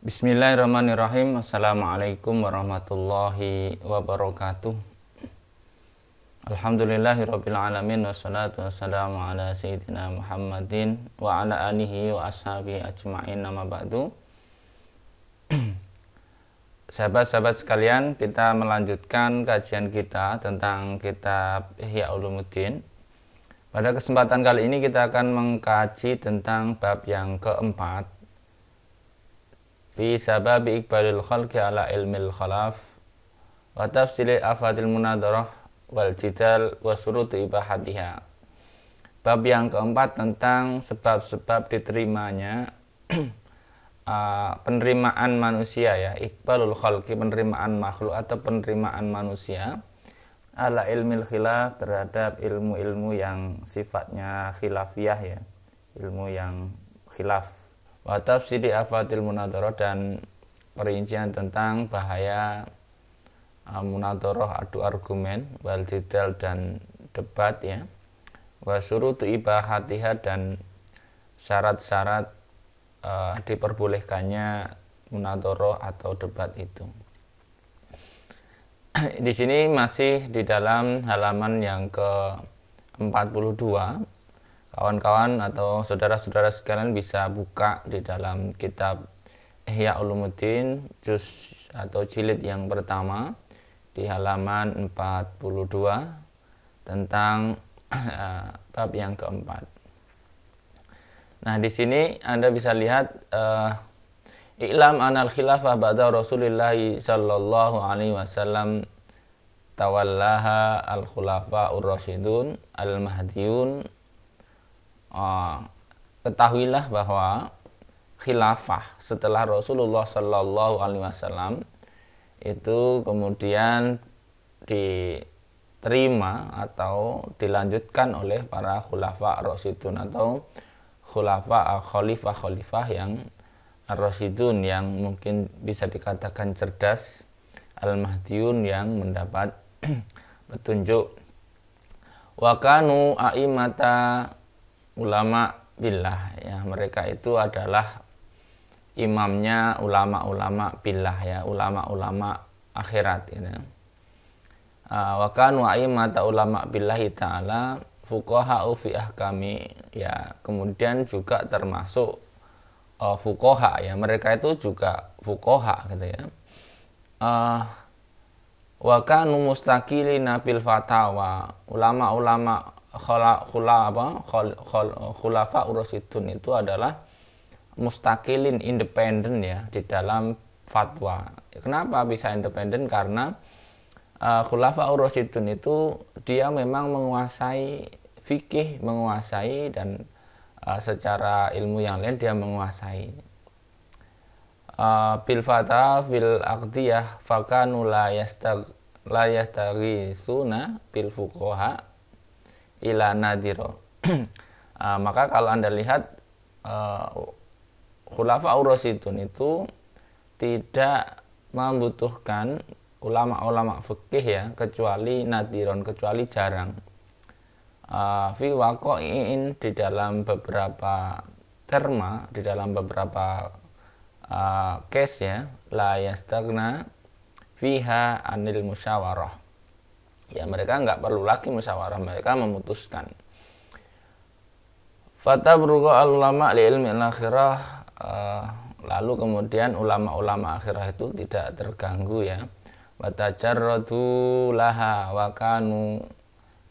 Bismillahirrahmanirrahim. Assalamualaikum warahmatullahi wabarakatuh. Alhamdulillahirabbil alamin wassalatu wassalamu ala sayyidina Muhammadin wa ala alihi wa ashabihi ajma'in, nama ba'du. Sahabat-sahabat sekalian, kita melanjutkan kajian kita tentang kitab Ihya Ulumuddin. Pada kesempatan kali ini kita akan mengkaji tentang bab yang keempat, fi sababi iqbalil khalqi ala ilmil khalaf wa tafsili afatil munadarah wal jidal wa surutu ibahatiha. Bab yang keempat tentang sebab-sebab diterimanya penerimaan manusia, ya, iqbalul khalqi, penerimaan makhluk atau penerimaan manusia ala ilmil khilaf, terhadap ilmu-ilmu yang sifatnya khilafiyah, ya, ilmu yang khilaf. Wa tafsiri afatil munadharah, dan perincian tentang bahaya munadharah, adu argumen, wal jidal, dan debat, ya, wa surutu ibahatiha, dan syarat-syarat diperbolehkannya munadharah atau debat itu. Di sini masih di dalam halaman yang ke-42. Kawan-kawan atau saudara-saudara sekalian bisa buka di dalam kitab Ihya Ulumuddin juz atau jilid yang pertama di halaman 42 tentang bab yang keempat. Nah, di sini Anda bisa lihat i'lam anal khilafah ba'da Rasulillah sallallahu alaihi wasallam tawallaha al-khulafa ur-rasyidun al-mahdiyun. Ketahuilah bahwa khilafah setelah Rasulullah Shallallahu Alaihi Wasallam itu kemudian diterima atau dilanjutkan oleh para khulafa ar-rasyidun atau khulafa khalifah yang ar-rasyidun, yang mungkin bisa dikatakan cerdas, al-mahdiyun, yang mendapat petunjuk. Wa kanu a'imata ulama billah, ya, mereka itu adalah imamnya ulama-ulama billah, ya, ulama-ulama akhirat, ya. Wa kanu a'immata ulama billahi ta'ala fuqaha'u fi ahkami, ya, kemudian juga termasuk fuqaha, ya, mereka itu juga fuqaha, gitu, ya. Wa kanu mustaqilina bil fatawa, ulama-ulama khulafa ur-rasyidun itu adalah mustaqilin, independen, ya, di dalam fatwa. Kenapa bisa independen? Karena khulafa ur-rasyidun itu dia memang menguasai fikih, menguasai, dan secara ilmu yang lain dia menguasai. Bil fatwa fil aqdiyah fakanu la yastaghisuna bil fuqaha ila nadiro. Maka kalau Anda lihat khulafa ur-rasyidun itu tidak membutuhkan ulama-ulama fikih, ya, kecuali nadiron, kecuali jarang. Fi waqo'in, di dalam beberapa terma, di dalam beberapa case, ya, la yastagna fiha anil musyawarah, ya, mereka nggak perlu lagi musyawarah, mereka memutuskan. Fatabruqa al-ulama li ilmi al-akhirah, lalu kemudian ulama-ulama akhirah itu tidak terganggu, ya. Watajarradu laha wa kanu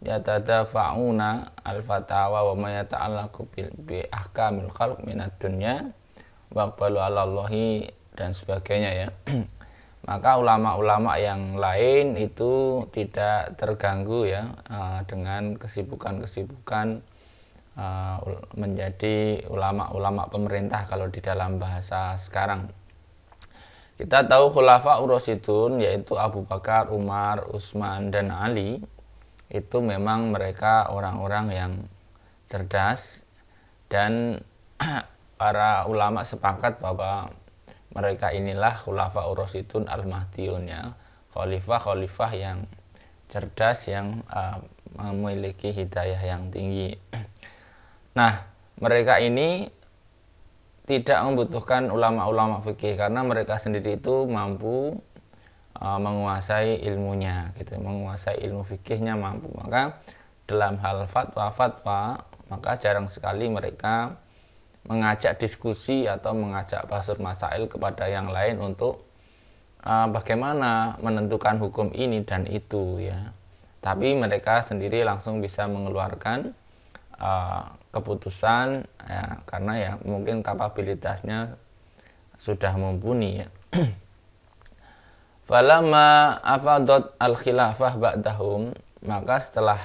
yatadafa'una al-fatawa wa ma yata'allaqu bi ahkamil khalq minad dunya wa aqbalu 'ala Allahi, dan sebagainya, ya. Maka ulama-ulama yang lain itu tidak terganggu, ya, dengan kesibukan-kesibukan menjadi ulama-ulama pemerintah kalau di dalam bahasa sekarang. Kita tahu khulafa ur-rasyidun, yaitu Abu Bakar, Umar, Utsman, dan Ali, itu memang mereka orang-orang yang cerdas, dan para ulama sepakat bahwa mereka inilah khulafa ur-rasyidun al-mahdiyun, ya, khalifah-khalifah yang cerdas, yang memiliki hidayah yang tinggi. Nah, mereka ini tidak membutuhkan ulama-ulama fikih karena mereka sendiri itu mampu menguasai ilmunya gitu, menguasai ilmu fikihnya mampu. Maka dalam hal fatwa maka jarang sekali mereka mengajak diskusi atau mengajak bahas masail kepada yang lain untuk bagaimana menentukan hukum ini dan itu ya. Tapi mereka sendiri langsung bisa mengeluarkan keputusan ya, karena ya mungkin kapabilitasnya sudah mumpuni ya. Falamma afadat al-khilafah ba'dahum, maka setelah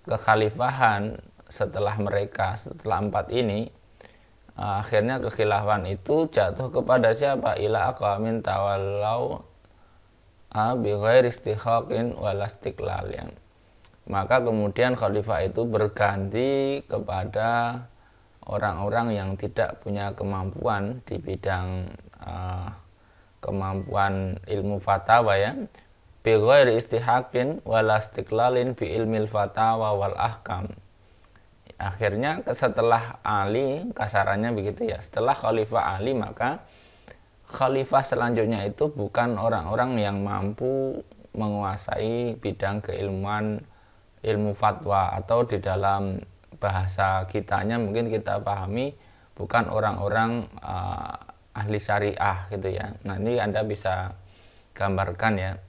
kekhalifahan setelah mereka, setelah 4 ini, akhirnya kekhilafan itu jatuh kepada siapa? Ila aqwamin tawallau bi ghairi istihaqin wala istiqlal ya. Maka kemudian khalifah itu berganti kepada orang-orang yang tidak punya kemampuan di bidang kemampuan ilmu fatwa ya, bi ghairi istihaqin wala istiqlalin bi ilmil fatawa wal ahkam. Akhirnya setelah Ali, kasarannya begitu ya, setelah Khalifah Ali maka khalifah selanjutnya itu bukan orang-orang yang mampu menguasai bidang keilmuan ilmu fatwa, atau di dalam bahasa kitanya mungkin kita pahami bukan orang-orang ahli syariah gitu ya. Nanti Anda bisa gambarkan ya.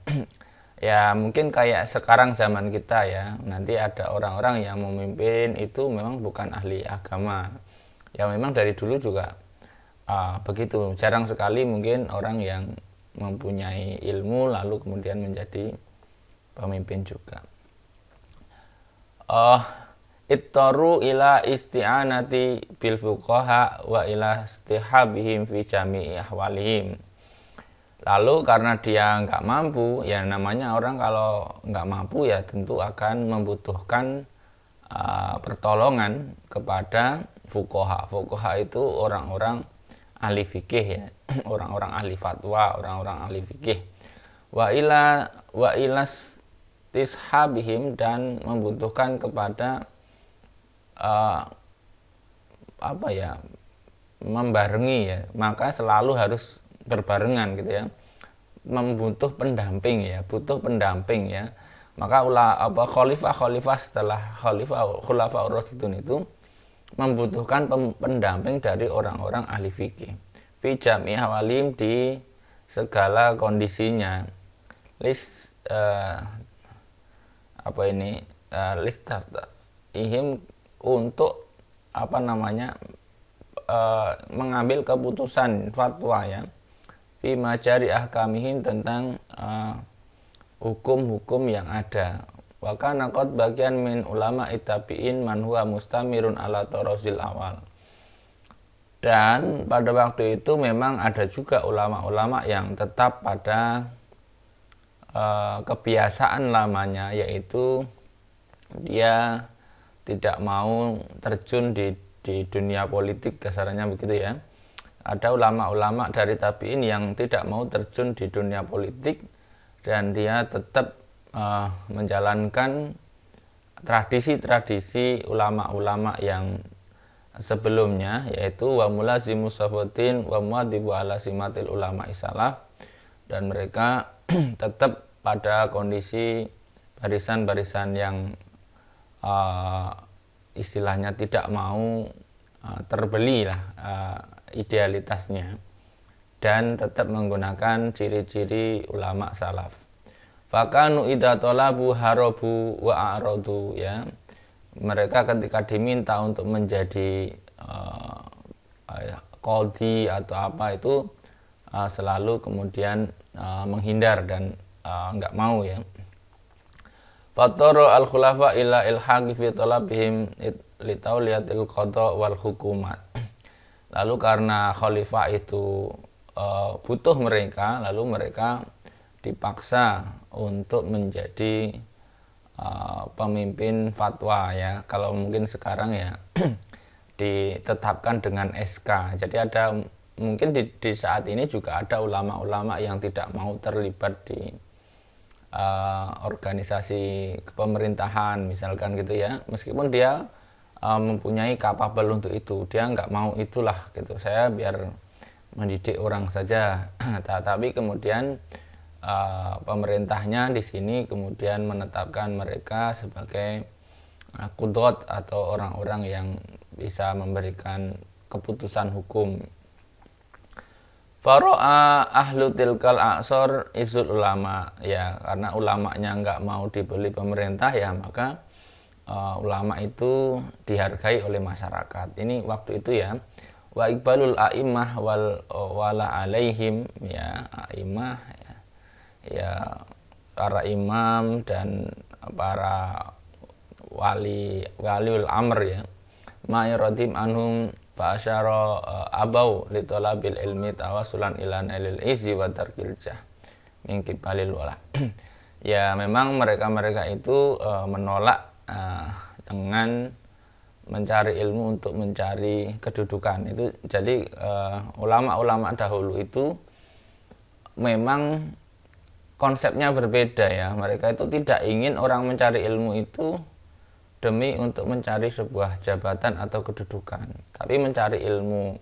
Ya mungkin kayak sekarang zaman kita ya, nanti ada orang-orang yang memimpin itu memang bukan ahli agama. Ya memang dari dulu juga begitu. Jarang sekali mungkin orang yang mempunyai ilmu lalu kemudian menjadi pemimpin juga. Ittaru ila isti'anati bil fuqaha wa ila istihabihim fi jami'i ahwalihim. Lalu karena dia nggak mampu, ya namanya orang kalau nggak mampu ya tentu akan membutuhkan pertolongan kepada fuqaha. Fuqaha itu orang-orang ahli fikih ya, orang-orang ahli fatwa, orang-orang ahli fikih. Wa ila istishabihim, dan membutuhkan kepada membarengi ya, maka selalu harus berbarengan gitu ya, membutuh pendamping ya, butuh pendamping ya. Maka khalifah setelah khulafaur rasyidun itu membutuhkan pendamping dari orang-orang ahli fikih fi jami' hawalim, di segala kondisinya. Ihim untuk mengambil keputusan fatwa ya, fi majari ahkamihim, tentang hukum-hukum yang ada. Wa kana qad bagian min ulama tabi'in man huwa mustamirun ala tarasil awal. Dan pada waktu itu memang ada juga ulama-ulama yang tetap pada kebiasaan lamanya, yaitu dia tidak mau terjun di dunia politik, kasarannya begitu ya. Ada ulama-ulama dari tabi'in yang tidak mau terjun di dunia politik, dan dia tetap menjalankan tradisi-tradisi ulama-ulama yang sebelumnya, yaitu wa mulazimus safatin wa muadibu ala simatil ulama salaf, dan mereka tetap pada kondisi barisan-barisan yang istilahnya tidak mau terbeli lah idealitasnya, dan tetap menggunakan ciri-ciri ulama salaf. Fakanu idza talabu harabu wa a'radu ya. Mereka ketika diminta untuk menjadi qadhi atau apa itu selalu kemudian menghindar dan enggak mau ya. Fatara al-khulafa ila ilhaqi fi talabihim li tauliyatil qada wal hukumat. Lalu karena khalifah itu butuh mereka, lalu mereka dipaksa untuk menjadi pemimpin fatwa ya. Kalau mungkin sekarang ya ditetapkan dengan SK. Jadi ada mungkin di saat ini juga ada ulama-ulama yang tidak mau terlibat di organisasi kepemerintahan misalkan gitu ya, meskipun dia mempunyai kapabel untuk itu. Dia nggak mau itulah gitu. Saya biar mendidik orang saja. Tapi kemudian pemerintahnya di sini kemudian menetapkan mereka sebagai qudot atau orang-orang yang bisa memberikan keputusan hukum. Faro'a ahlu tilkal a'sor izul ulama, ya karena ulamanya nggak mau dibeli pemerintah, ya maka ulama itu dihargai oleh masyarakat. Ini waktu itu ya. Wa iqbalul a'imah wala alaihim, ya a'imah ya para imam dan para waliul amr ya, ma'iradim anhum fa'asyara abau litolabil ilmi tawasulan ila nailil izzi wa tarkil jah min qibalil wala. Ya memang mereka itu menolak dengan mencari ilmu untuk mencari kedudukan itu. Jadi ulama-ulama dahulu itu memang konsepnya berbeda ya. Mereka itu tidak ingin orang mencari ilmu itu demi untuk mencari sebuah jabatan atau kedudukan, tapi mencari ilmu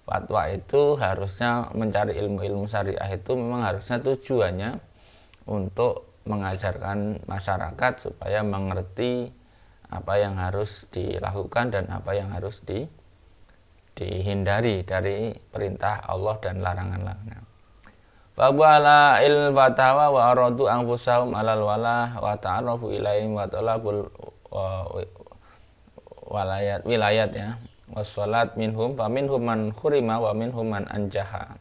fatwa itu harusnya, mencari ilmu-ilmu syariah itu memang harusnya tujuannya untuk mengajarkan masyarakat supaya mengerti apa yang harus dilakukan dan apa yang harus dihindari dari perintah Allah dan larangan-larangan. Fabala il fatawa wa aradu anfusahum alal wala wa ta'arrafu ilaihim wa talabul wilayat ya, wassalat minhum fa minhum man khurima wa minhum man anjaha.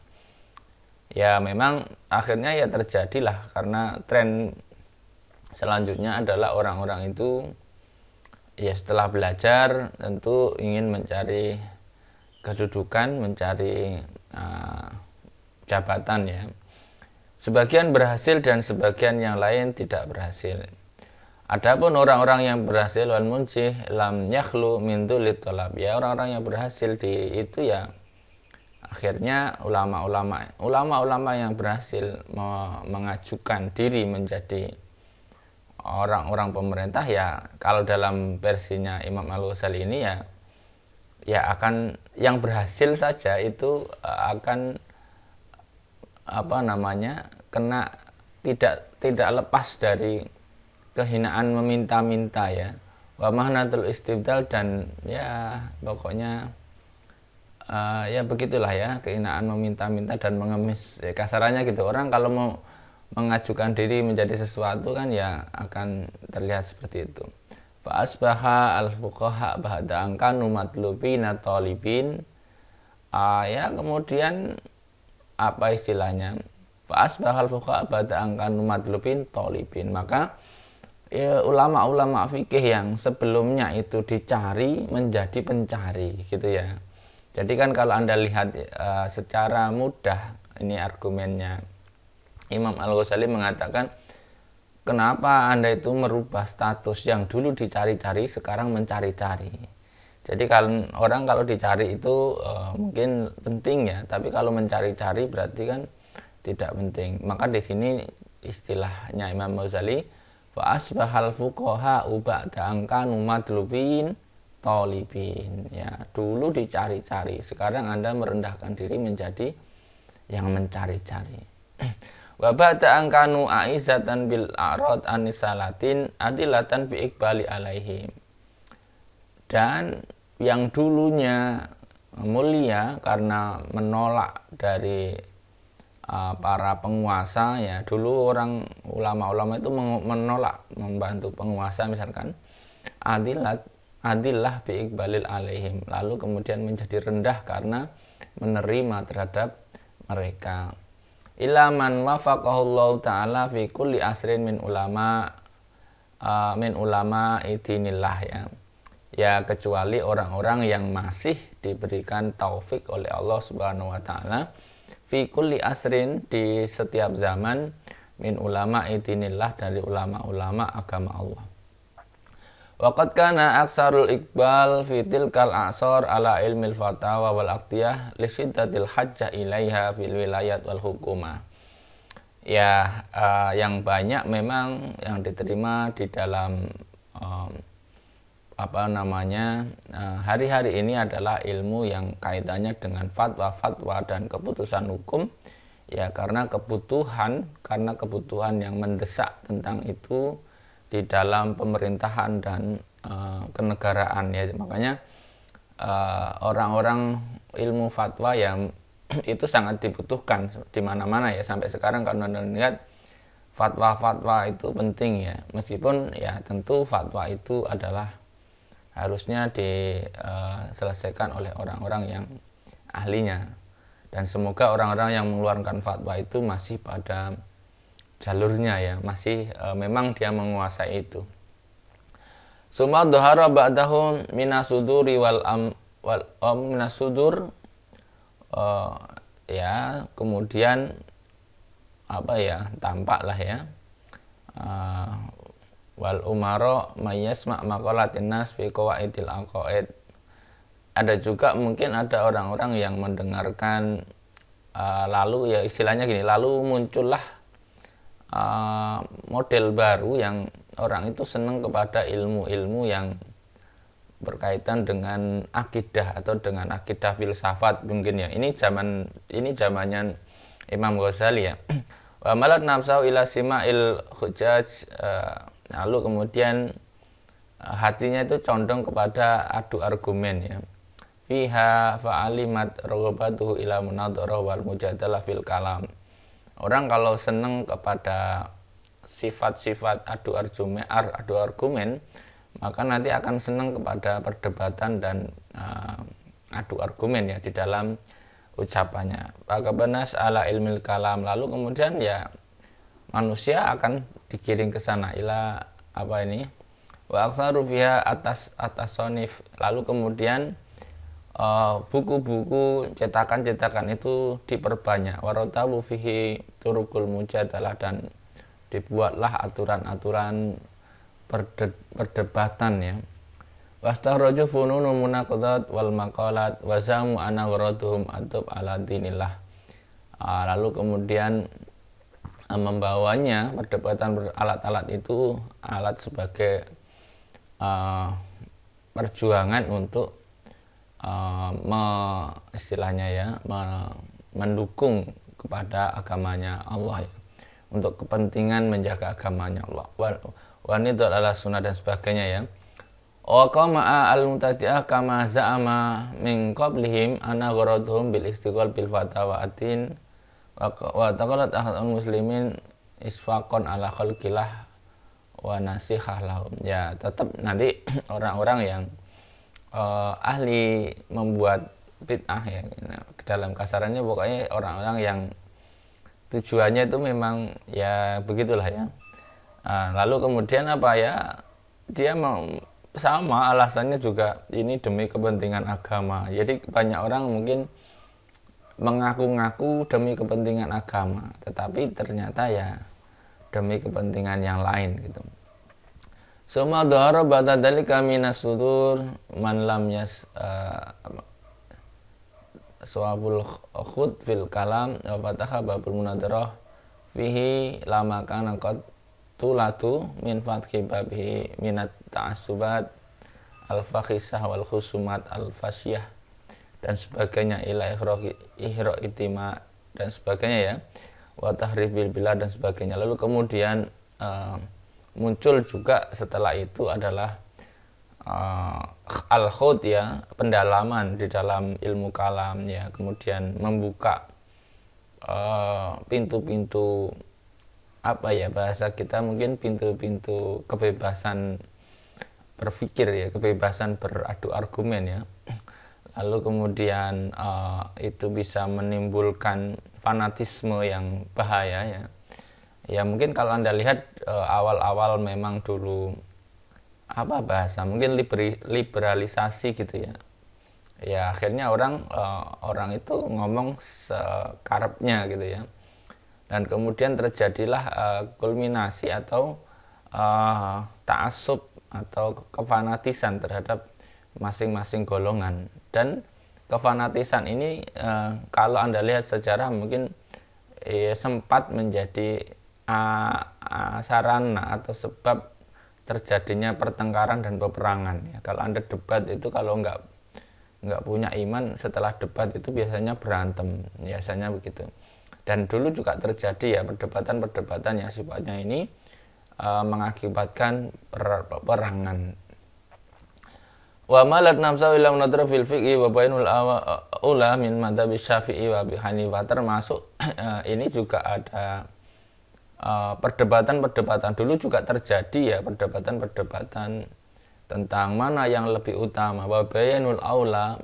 Ya memang akhirnya ya terjadilah, karena tren selanjutnya adalah orang-orang itu ya setelah belajar tentu ingin mencari kedudukan, mencari jabatan ya. Sebagian berhasil dan sebagian yang lain tidak berhasil. Adapun orang-orang yang berhasil wal munjih lam yakhlu min dhulit talab, ya orang-orang yang berhasil di itu ya akhirnya ulama-ulama yang berhasil mengajukan diri menjadi orang-orang pemerintah, ya kalau dalam versinya Imam Al-Ghazali ini ya akan yang berhasil saja itu akan kena tidak lepas dari kehinaan meminta-minta ya, wa mahnatul istibdal, dan ya pokoknya ya begitulah ya, kehinaan meminta-minta dan mengemis ya, kasarannya gitu. Orang kalau mau mengajukan diri menjadi sesuatu kan ya akan terlihat seperti itu. Fa asbaha al-fuqaha ba'da angkanu matlubina talibin, ya kemudian apa istilahnya, fa asbaha al-fuqaha ba'da angkanu matlubin talibin, maka ya, ulama-ulama fikih yang sebelumnya itu dicari menjadi pencari gitu ya. Jadi kan kalau Anda lihat secara mudah, ini argumennya Imam Al-Ghazali mengatakan, kenapa Anda itu merubah status yang dulu dicari-cari sekarang mencari-cari. Jadi kalau dicari itu mungkin penting ya, tapi kalau mencari-cari berarti kan tidak penting. Maka di sini istilahnya Imam Al-Ghazali, fa asbahal fuqaha ba'da angkanu madlubin talibin, ya dulu dicari-cari, sekarang Anda merendahkan diri menjadi yang mencari-cari. Wa ba'da angkanu aizatan bil a'rad anisalatin adilatan bi iqbali alaihim, dan yang dulunya mulia karena menolak dari para penguasa ya, dulu orang ulama-ulama itu menolak membantu penguasa misalkan, adillah bi iqbalil alaihim, lalu kemudian menjadi rendah karena menerima terhadap mereka. Ila man wafaqahullahu ta'ala fi kulli asrin min ulama idinillah ya. Ya kecuali orang-orang yang masih diberikan taufik oleh Allah Subhanahu wa taala fi kulli asrin, di setiap zaman, min ulama idinillah, dari ulama-ulama agama Allah. Waqad kana aksarul iqbal fi tilkal a'sar ala ilmil fatawa wal aqtiyah li syiddatil hajjah ilaiha fil wilayat wal hukumah. Ya yang banyak memang yang diterima di dalam hari-hari ini adalah ilmu yang kaitannya dengan fatwa-fatwa dan keputusan hukum, ya karena kebutuhan yang mendesak tentang itu di dalam pemerintahan dan kenegaraan, ya. Makanya orang-orang ilmu fatwa yang itu sangat dibutuhkan di mana-mana, ya. Sampai sekarang kalau Anda lihat fatwa-fatwa itu penting, ya, meskipun ya tentu fatwa itu adalah harusnya diselesaikan oleh orang-orang yang ahlinya, dan semoga orang-orang yang mengeluarkan fatwa itu masih pada jalurnya, ya, masih memang dia menguasai itu. Summa dhahara ba'dahu minasuduri minasudur, ya kemudian tampaklah, ya, wal umaro mayyasma maqalatin nas fi qawaidil aqaid. Ada juga mungkin ada orang-orang yang mendengarkan lalu, ya istilahnya gini, lalu muncullah model baru yang orang itu senang kepada ilmu-ilmu yang berkaitan dengan akidah atau dengan akidah filsafat mungkin, ya. Ini zamannya Imam Ghazali, ya. Wa malat nafsahu ila sima'il hujaj, lalu kemudian hatinya itu condong kepada adu argumen, ya. Fiha fa'alimat raghbatuhu ila munadharah wal mujadalah fil kalam. Orang kalau senang kepada sifat-sifat adu argumen, maka nanti akan senang kepada perdebatan dan adu argumen, ya, di dalam ucapannya. Bagabanas ala ilmil kalam, lalu kemudian ya manusia akan digiring ke sana ila wa aktsaru fiha atas sonif, lalu kemudian buku-buku cetakan-cetakan itu diperbanyak, waratabu fihi turukul mujadalah, dan dibuatlah aturan-aturan perdebatan, ya. Wastaraju fununu munaqadat wal maqalat wazamu ana waraduhum atub ala dinillah. Lalu kemudian membawanya perdebatan alat-alat itu alat sebagai perjuangan untuk istilahnya, ya, mendukung kepada agamanya Allah, ya, untuk kepentingan menjaga agamanya Allah. Wanidul ala sunnah dan sebagainya, ya. Wa qama'a al-mutadi'ah kama za'ama min qablihim ana gharaduhum bil istiqlal bil fatawa atin wa taqalat ahadul muslimin isfaqon ala khalqillah wa nasihah lahum. Ya, tetap nanti orang-orang yang ahli membuat bid'ah, ya, dalam kasarannya pokoknya orang-orang yang tujuannya itu memang ya begitulah, ya. Lalu kemudian dia mau sama alasannya juga ini demi kepentingan agama. Jadi banyak orang mungkin mengaku-ngaku demi kepentingan agama, tetapi ternyata ya demi kepentingan yang lain, gitu. Suma dhahara ba'da dzalika minas sudur man lam suabul khud fil kalam wa fataha babul munadharah fihi lama kana qad tulatu min fathi babihi minat ta'assubat al-fakhisah wal khusumat al-fasyah dan sebagainya, ila ihra itima dan sebagainya, ya, wa tahrifil bilad dan sebagainya. Lalu kemudian muncul juga setelah itu adalah al-khud, ya, pendalaman di dalam ilmu kalam, ya, kemudian membuka pintu-pintu bahasa kita mungkin pintu-pintu kebebasan berpikir, ya, kebebasan beradu argumen, ya. Lalu kemudian itu bisa menimbulkan fanatisme yang bahaya, ya. Ya mungkin kalau Anda lihat awal-awal memang dulu bahasa mungkin liberalisasi, gitu, ya. Ya akhirnya orang itu ngomong sekarepnya, gitu, ya. Dan kemudian terjadilah kulminasi atau ta'assub atau kefanatisan terhadap masing-masing golongan. Dan kefanatisan ini kalau Anda lihat sejarah mungkin sempat menjadi sarana atau sebab terjadinya pertengkaran dan peperangan ya. Kalau Anda debat itu kalau nggak punya iman, setelah debat itu biasanya berantem, biasanya begitu. Dan dulu juga terjadi ya perdebatan-perdebatan yang sifatnya ini mengakibatkan peperangan. Wa malat nafsa ila munadhara fil fiqhi wa bainul ula min madzhab Syafi'i wa Abi Hanifah, termasuk ini juga ada perdebatan-perdebatan dulu juga terjadi ya, perdebatan-perdebatan tentang mana yang lebih utama, wa bainul aula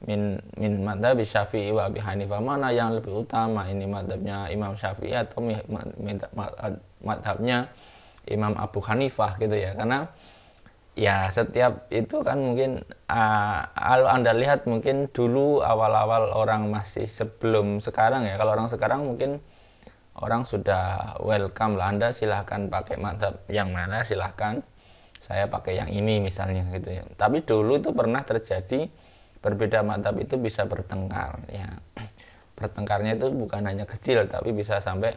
min madzhab Syafi'i wa Abi Hanifah, mana yang lebih utama, ini madzhabnya Imam Syafi'i atau madzhabnya Imam Abu Hanifah gitu ya. Karena ya setiap itu kan mungkin kalau Anda lihat mungkin dulu awal-awal orang masih sebelum sekarang ya, kalau orang sekarang mungkin orang sudah welcome lah, Anda silahkan pakai madzhab yang mana, silahkan, saya pakai yang ini misalnya gitu ya. Tapi dulu itu pernah terjadi berbeda madzhab itu bisa bertengkar ya. Bertengkarnya itu bukan hanya kecil tapi bisa sampai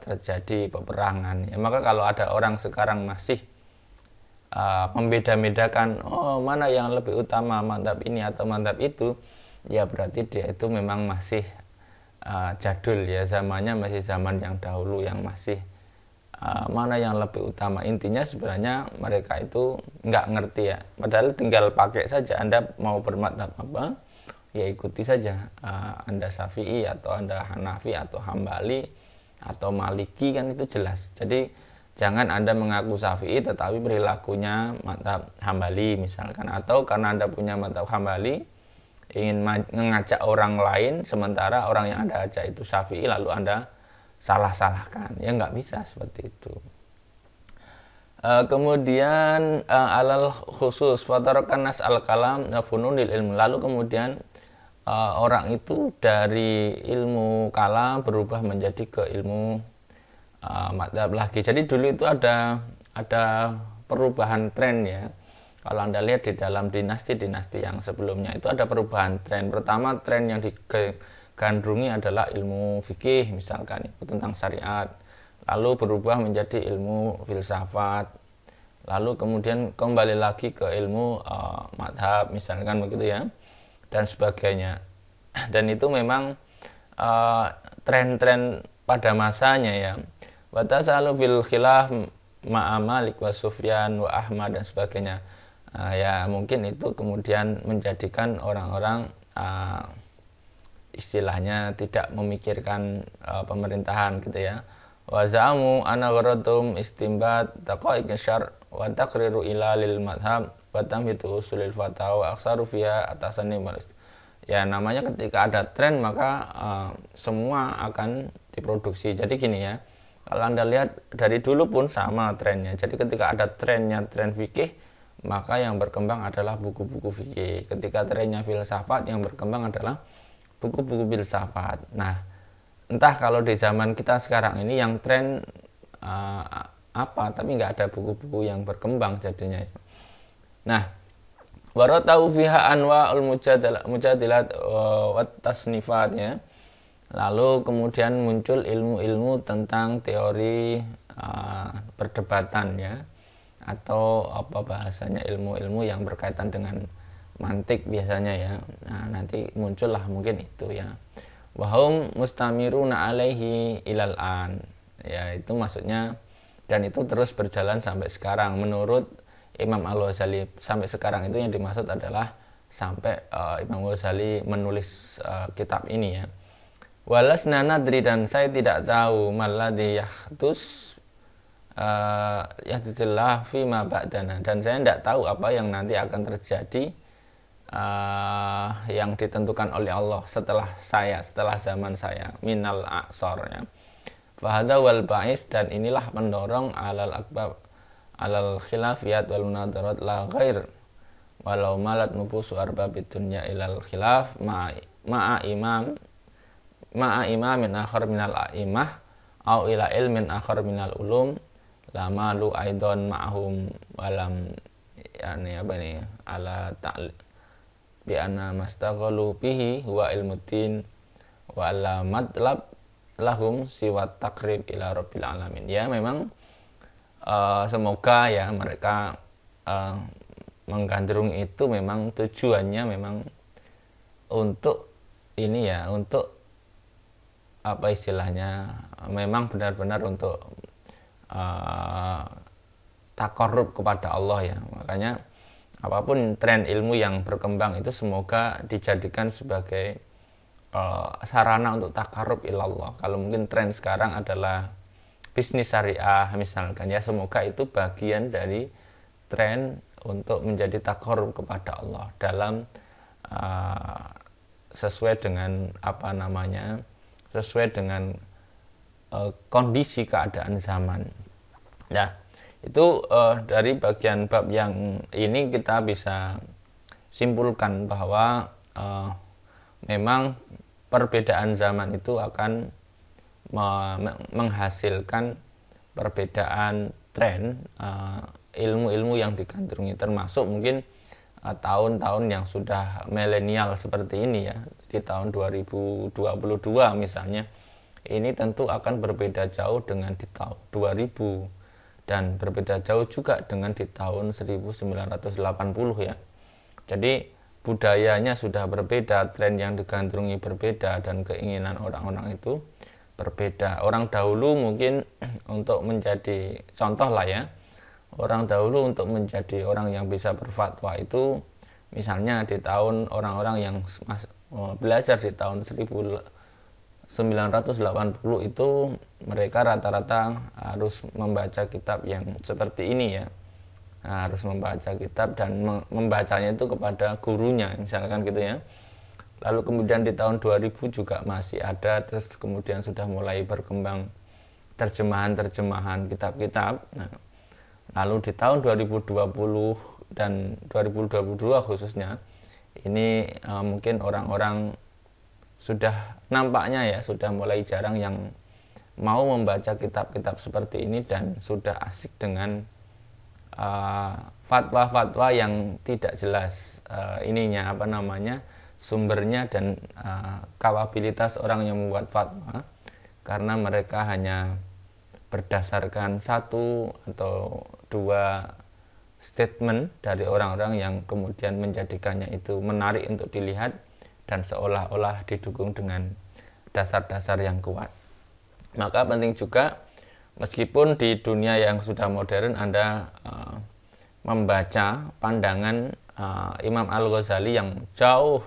terjadi peperangan ya. Maka kalau ada orang sekarang masih membeda-bedakan mana yang lebih utama, madzhab ini atau madzhab itu, ya berarti dia itu memang masih jadul ya, zamannya masih zaman yang dahulu yang masih mana yang lebih utama. Intinya sebenarnya mereka itu nggak ngerti ya, padahal tinggal pakai saja. Anda mau bermadzhab apa ya ikuti saja, Anda Syafi'i atau Anda Hanafi atau Hambali atau Maliki kan itu jelas. Jadi jangan Anda mengaku Syafi'i tetapi perilakunya madzhab Hambali misalkan, atau karena Anda punya madzhab Hambali ingin mengajak orang lain sementara orang yang Anda ajak itu Syafi'i lalu Anda salah-salahkan, ya nggak bisa seperti itu. Kemudian alal khusus fatarakan nas al kalam fununil ilmu, lalu kemudian orang itu dari ilmu kalam berubah menjadi ke ilmu madzhab lagi. Jadi dulu itu ada perubahan tren ya. Kalau Anda lihat di dalam dinasti-dinasti yang sebelumnya itu ada perubahan tren. Pertama, tren yang digandrungi adalah ilmu fikih misalkan, itu tentang syariat. Lalu berubah menjadi ilmu filsafat. Lalu kemudian kembali lagi ke ilmu madhab misalkan begitu ya, dan sebagainya. Dan itu memang tren-tren pada masanya ya. Wa tasalu fil khilaf ma'a Malik wa Sufyan wa Ahmad dan sebagainya. Ya mungkin itu kemudian menjadikan orang-orang istilahnya tidak memikirkan pemerintahan gitu ya. Wa za'amu ana gharatum istimbat daqaiq syar' wa taqriru ila lil madhab wa tamhitu usulil fatawa aksaru fiha atasanni ya. Namanya ketika ada tren maka semua akan diproduksi. Jadi gini ya, kalau Anda lihat dari dulu pun sama trennya. Jadi ketika ada trennya, tren fikih, maka yang berkembang adalah buku-buku fikih. Ketika trennya filsafat, yang berkembang adalah buku-buku filsafat. Nah, entah kalau di zaman kita sekarang ini yang tren apa, tapi nggak ada buku-buku yang berkembang jadinya. Nah, waratau fiha anwa'ul mujadilat wa tasnifat ya. Lalu kemudian muncul ilmu-ilmu tentang teori perdebatan ya, atau apa bahasanya, ilmu-ilmu yang berkaitan dengan mantik biasanya ya. Nah, nanti muncullah mungkin itu ya. Wahum mustamiruna alaihi ilal an. Ya, itu maksudnya, dan itu terus berjalan sampai sekarang. Menurut Imam Al-Ghazali sampai sekarang itu yang dimaksud adalah sampai Imam Ghazali menulis kitab ini ya. Walasna nadri, dan saya tidak tahu maladhi yahdus yahdillah fima ba'dana, dan saya tidak tahu apa yang nanti akan terjadi yang ditentukan oleh Allah setelah zaman saya, minal a'sar ya. Fahadha wal ba'is, dan inilah mendorong alal khilafiyat wal munadarat la ghair walau malat nufusu arbabid dunya ilal khilaf ma'a imamin akhar minal a'imah au ila ilmin akhar minal ulum lama lu aidon ma'hum walam yani apa nih ala ta'li bi anna mastaghalu bihi huwa ilmuddin wa ala madlab lahum siwa takrib ila rabbil alamin. Ya memang semoga ya mereka menggandrungi itu memang tujuannya memang untuk ini ya, untuk apa istilahnya, memang benar-benar untuk takarrub kepada Allah ya. Makanya apapun tren ilmu yang berkembang itu semoga dijadikan sebagai sarana untuk takarrub ilallah. Kalau mungkin tren sekarang adalah bisnis syariah misalkan ya, semoga itu bagian dari tren untuk menjadi takarrub kepada Allah dalam sesuai dengan apa namanya, sesuai dengan kondisi keadaan zaman. Nah, itu dari bagian bab yang ini kita bisa simpulkan bahwa memang perbedaan zaman itu akan menghasilkan perbedaan tren ilmu-ilmu yang digandrungi, termasuk mungkin tahun-tahun yang sudah milenial seperti ini ya, di tahun 2022 misalnya, ini tentu akan berbeda jauh dengan di tahun 2000 dan berbeda jauh juga dengan di tahun 1980 ya. Jadi budayanya sudah berbeda, tren yang digandrungi berbeda, dan keinginan orang-orang itu berbeda. Orang dahulu mungkin untuk menjadi contoh lah ya, orang dahulu untuk menjadi orang yang bisa berfatwa itu misalnya di tahun orang-orang yang belajar di tahun 1980 itu mereka rata-rata harus membaca kitab yang seperti ini ya, harus membaca kitab dan membacanya itu kepada gurunya misalkan gitu ya. Lalu kemudian di tahun 2000 juga masih ada, terus kemudian sudah mulai berkembang terjemahan kitab-kitab. Nah, lalu di tahun 2020 dan 2022 khususnya ini mungkin orang-orang sudah nampaknya ya sudah mulai jarang yang mau membaca kitab-kitab seperti ini dan sudah asik dengan fatwa-fatwa yang tidak jelas ininya apa namanya, sumbernya dan kapabilitas orang yang membuat fatwa, karena mereka hanya berdasarkan satu atau dua statement dari orang-orang yang kemudian menjadikannya itu menarik untuk dilihat dan seolah-olah didukung dengan dasar-dasar yang kuat. Maka penting juga meskipun di dunia yang sudah modern Anda membaca pandangan Imam Al-Ghazali yang jauh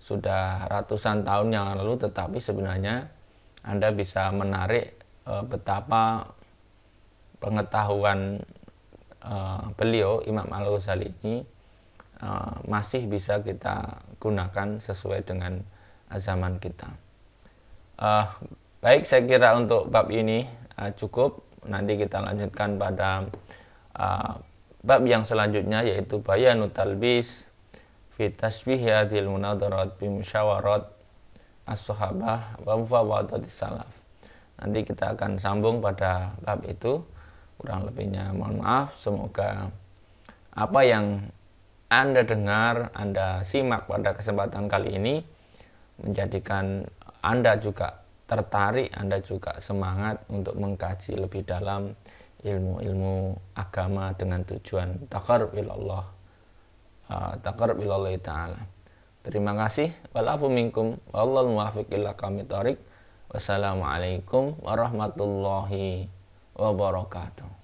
sudah ratusan tahun yang lalu, tetapi sebenarnya Anda bisa menarik betapa pengetahuan beliau Imam Al-Ghazali ini masih bisa kita gunakan sesuai dengan zaman kita. Baik, saya kira untuk bab ini cukup. Nanti kita lanjutkan pada bab yang selanjutnya, yaitu bayanu talbis fi tashbih hadhil munadarat bi musyawarat as-sahabah wa mufawadati salaf. Nanti kita akan sambung pada bab itu. Kurang lebihnya mohon maaf. Semoga apa yang Anda dengar, Anda simak pada kesempatan kali ini menjadikan Anda juga tertarik, Anda juga semangat untuk mengkaji lebih dalam ilmu-ilmu agama dengan tujuan taqarrub ilallah, taqarrub ilallah ta'ala. Terima kasih. Walafu minkum wallahul muwaffiq ila aqwamit thoriq. Wassalamualaikum warahmatullahi wabarakatuh.